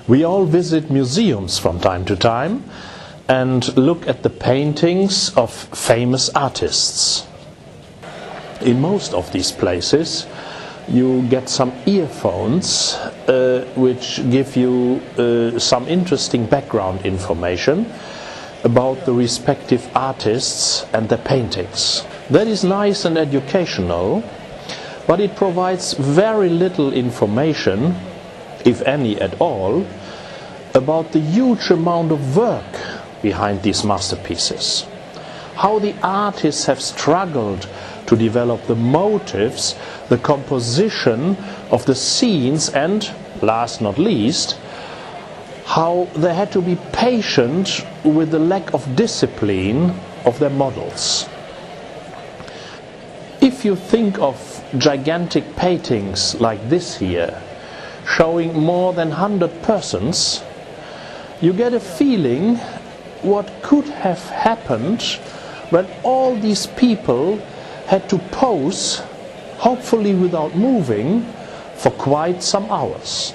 We all visit museums from time to time and look at the paintings of famous artists. In most of these places you get some earphones which give you some interesting background information about the respective artists and their paintings. That is nice and educational, but it provides very little information, if any at all, about the huge amount of work behind these masterpieces. How the artists have struggled to develop the motives, the composition of the scenes, and, last not least, how they had to be patient with the lack of discipline of their models. If you think of gigantic paintings like this here, showing more than 100 persons, you get a feeling what could have happened when all these people had to pose, hopefully without moving, for quite some hours.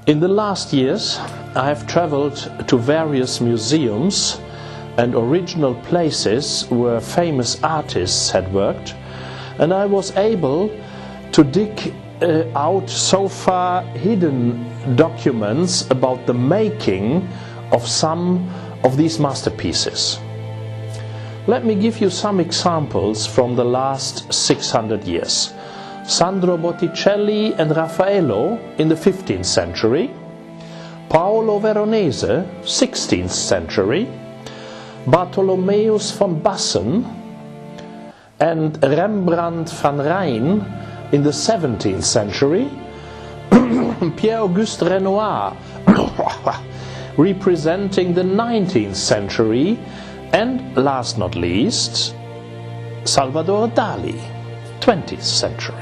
In the last years, I have traveled to various museums and original places where famous artists had worked, and I was able to dig out so far hidden documents about the making of some of these masterpieces. Let me give you some examples from the last 600 years. Sandro Botticelli and Raffaello in the 15th century, Paolo Veronese, 16th century, Bartholomeus von Bassen and Rembrandt van Rijn in the 17th century, Pierre-Auguste Renoir representing the 19th century, and last not least, Salvador Dali, 20th century.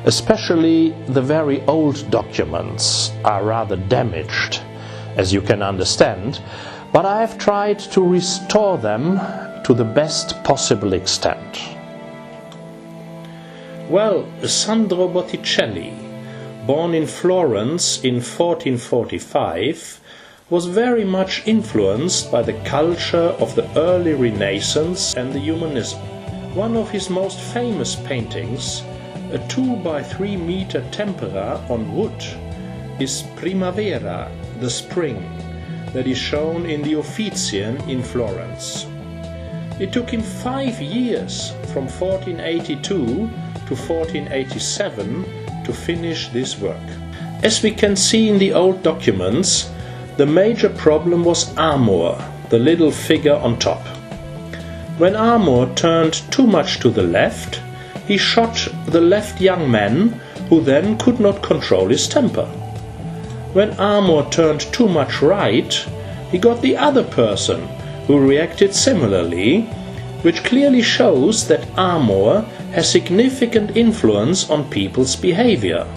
Especially the very old documents are rather damaged, as you can understand, but I have tried to restore them to the best possible extent. Well, Sandro Botticelli, born in Florence in 1445, was very much influenced by the culture of the early Renaissance and the Humanism. One of his most famous paintings, a 2 by 3 meter tempera on wood, is Primavera, the spring, that is shown in the Uffizien in Florence. It took him 5 years, from 1482 to 1487, to finish this work. As we can see in the old documents, the major problem was Amor, the little figure on top. When Amor turned too much to the left, he shot the left young man, who then could not control his temper. When Amor turned too much right, he got the other person, who reacted similarly, which clearly shows that Amor has significant influence on people's behavior.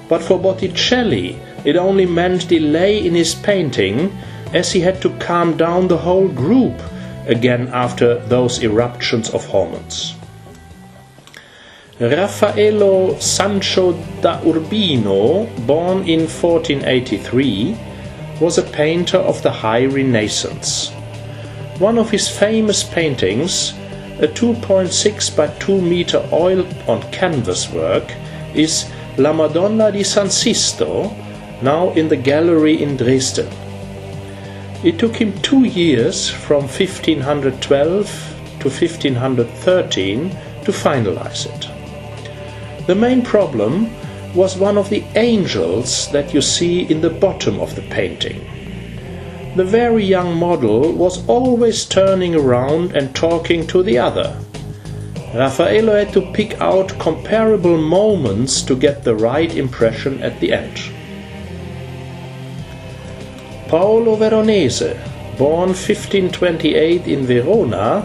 But for Botticelli, it only meant delay in his painting, as he had to calm down the whole group again after those eruptions of hormones. Raffaello Sancho da Urbino, born in 1483, was a painter of the High Renaissance. One of his famous paintings, a 2.6 by 2 meter oil on canvas work, is La Madonna di San Sisto, now in the gallery in Dresden. It took him 2 years, from 1512 to 1513, to finalize it. The main problem was one of the angels that you see in the bottom of the painting. The very young model was always turning around and talking to the other. Raffaello had to pick out comparable moments to get the right impression at the end. Paolo Veronese, born 1528 in Verona,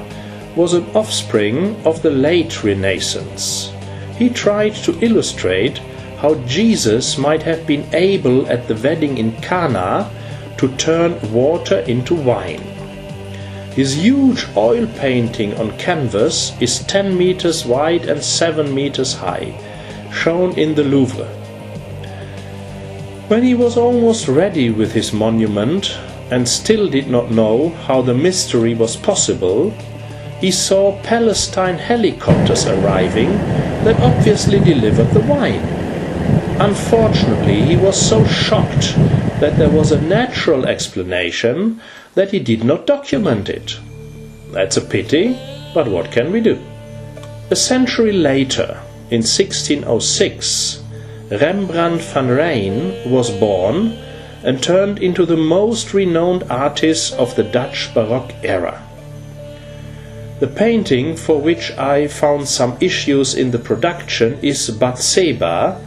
was an offspring of the late Renaissance. He tried to illustrate how Jesus might have been able at the wedding in Cana to turn water into wine. His huge oil painting on canvas is 10 meters wide and 7 meters high, shown in the Louvre. When he was almost ready with his monument and still did not know how the mystery was possible, he saw Palestine helicopters arriving that obviously delivered the wine. Unfortunately, he was so shocked that there was a natural explanation that he did not document it. That's a pity, but what can we do? A century later, in 1606, Rembrandt van Rijn was born and turned into the most renowned artist of the Dutch Baroque era. The painting for which I found some issues in the production is Bathseba,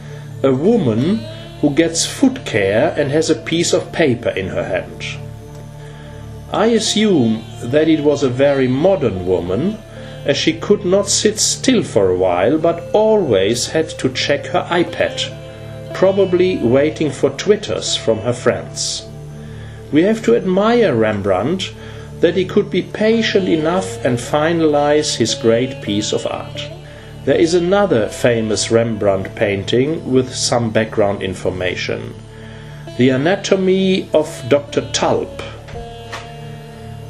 a woman who gets foot care and has a piece of paper in her hand. I assume that it was a very modern woman, as she could not sit still for a while but always had to check her iPad, probably waiting for twitters from her friends. We have to admire Rembrandt that he could be patient enough and finalize his great piece of art. There is another famous Rembrandt painting with some background information. The Anatomy of Dr. Tulp.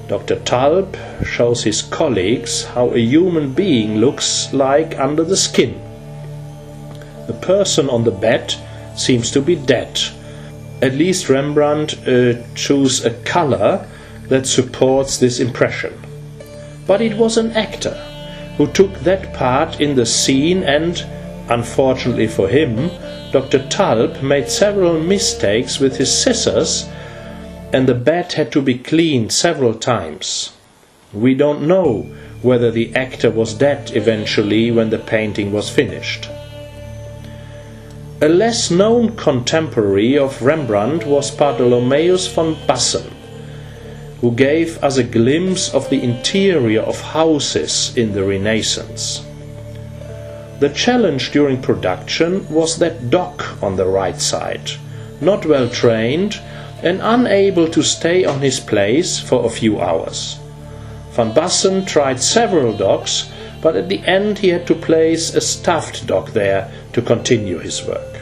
Dr. Tulp shows his colleagues how a human being looks like under the skin. The person on the bed seems to be dead. At least Rembrandt chose a color that supports this impression. But it was an actor who took that part in the scene and, unfortunately for him, Dr. Tulp made several mistakes with his scissors and the bed had to be cleaned several times. We don't know whether the actor was dead eventually when the painting was finished. A less known contemporary of Rembrandt was Bartholomeus van Bassen, who gave us a glimpse of the interior of houses in the Renaissance. The challenge during production was that dock on the right side, not well trained and unable to stay on his place for a few hours. Van Bassen tried several docks, but at the end he had to place a stuffed dock there to continue his work.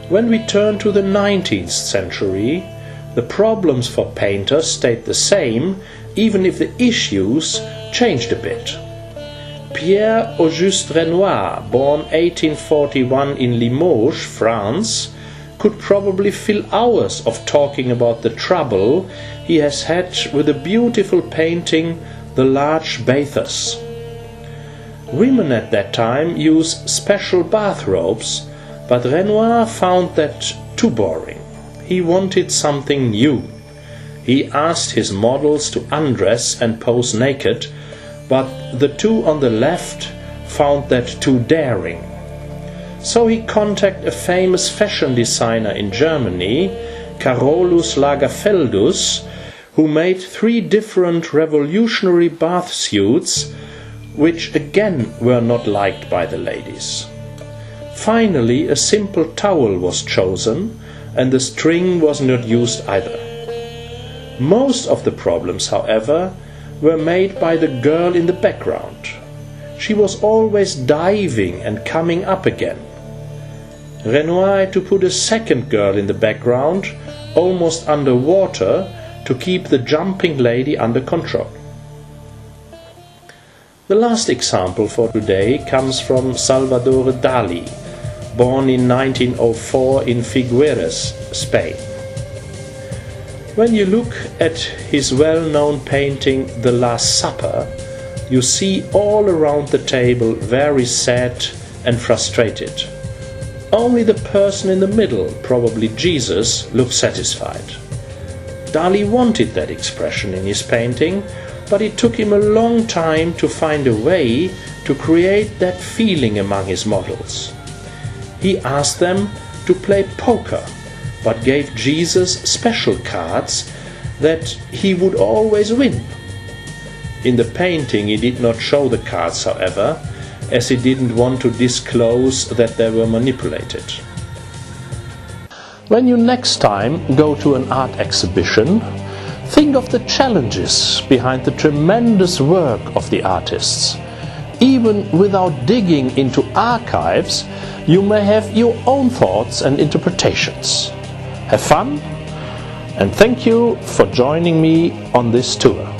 When we turn to the 19th century, the problems for painters stayed the same, even if the issues changed a bit. Pierre-Auguste Renoir, born 1841 in Limoges, France, could probably fill hours of talking about the trouble he has had with the beautiful painting The Large Bathers. Women at that time used special bathrobes, but Renoir found that too boring. He wanted something new. He asked his models to undress and pose naked, but the two on the left found that too daring. So he contacted a famous fashion designer in Germany, Carolus Lagerfeldus, who made 3 different revolutionary bath suits, which again were not liked by the ladies. Finally, a simple towel was chosen, and the string was not used either. Most of the problems, however, were made by the girl in the background. She was always diving and coming up again. Renoir had to put a second girl in the background, almost underwater, to keep the jumping lady under control. The last example for today comes from Salvador Dali, born in 1904 in Figueres, Spain. When you look at his well-known painting The Last Supper, you see all around the table very sad and frustrated. Only the person in the middle, probably Jesus, looks satisfied. Dali wanted that expression in his painting, but it took him a long time to find a way to create that feeling among his models. He asked them to play poker, but gave Jesus special cards that he would always win. In the painting he did not show the cards, however, as he didn't want to disclose that they were manipulated. When you next time go to an art exhibition, think of the challenges behind the tremendous work of the artists even without digging into archives, you may have your own thoughts and interpretations. Have fun, and thank you for joining me on this tour.